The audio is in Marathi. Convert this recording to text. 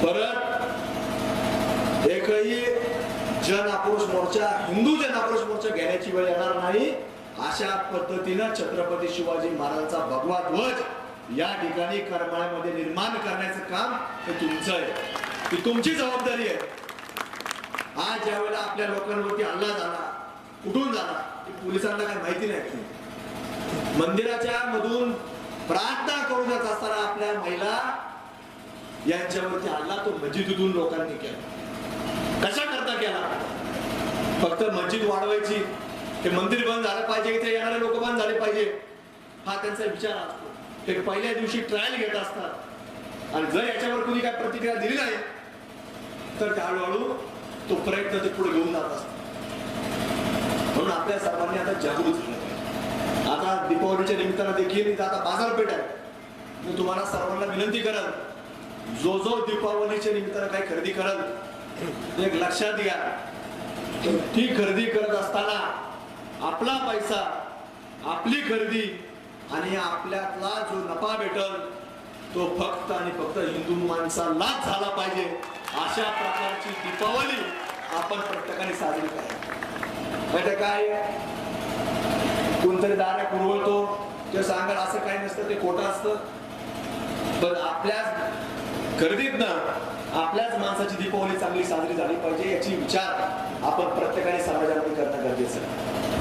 परत एकही जन आक्रोश मोर्चा, हिंदू जन आक्रोश मोर्चा घेण्याची वेळ येणार नाही. अशा पद्धतीनं छत्रपती शिवाजी महाराजांचा भगवा ध्वज या ठिकाणी करमाळ्यामध्ये निर्माण करण्याचं काम हे तुमचं आहे, ती तुमची जबाबदारी आहे. आज ज्या वेळेला आपल्या लोकांवरती हल्ला झाला, कुठून झाला पोलिसांना काही माहिती नाही. मंदिराच्या मधून प्रार्थना करून जात असताना आपल्या महिला यांच्यावरती हल्ला तो मस्जिदीतून लोकांनी केला. कशा करता केला? फक्त मस्जिद वाढवायची, ते मंदिर बंद झालं पाहिजे, इथे येणारे लोक बंद झाले पाहिजे, हा त्यांचा विचार असतो. ते पहिल्या दिवशी ट्रायल घेत असतात आणि जर याच्यावर कुणी काय प्रतिक्रिया दिली नाही तर हळूहळू तो प्रयत्न ते पुढे घेऊन जात असतात. म्हणून आपल्या सर्वांनी आता जागृत झालं पाहिजे. आता दीपावलीच्या निमित्तानं देखील आता बाजारपेठ आहे. मी तुम्हाला सर्वांना विनंती करल, जो जो दीपावलीच्या निमित्तानं काही खरेदी करल, एक लक्षात घ्या, ती खरेदी करत असताना आपला पैसा, आपली खरेदी आणि आपल्यातला जो नफा भेटल तो फक्त आणि फक्त हिंदू माणसालाच झाला पाहिजे. अशा प्रकारची दीपावली आपण प्रत्येकाने साजरी करावी. काय कोणतरी दारा पुरवतो ते सांगाल असं काही नसतं, ते खोटं असतं. पण आपल्याच खरेदीतनं आपल्याच माणसाची दीपावली चांगली साजरी झाली पाहिजे याची विचार आपण प्रत्येकाने समाजामध्ये करणं गरजेचं आहे.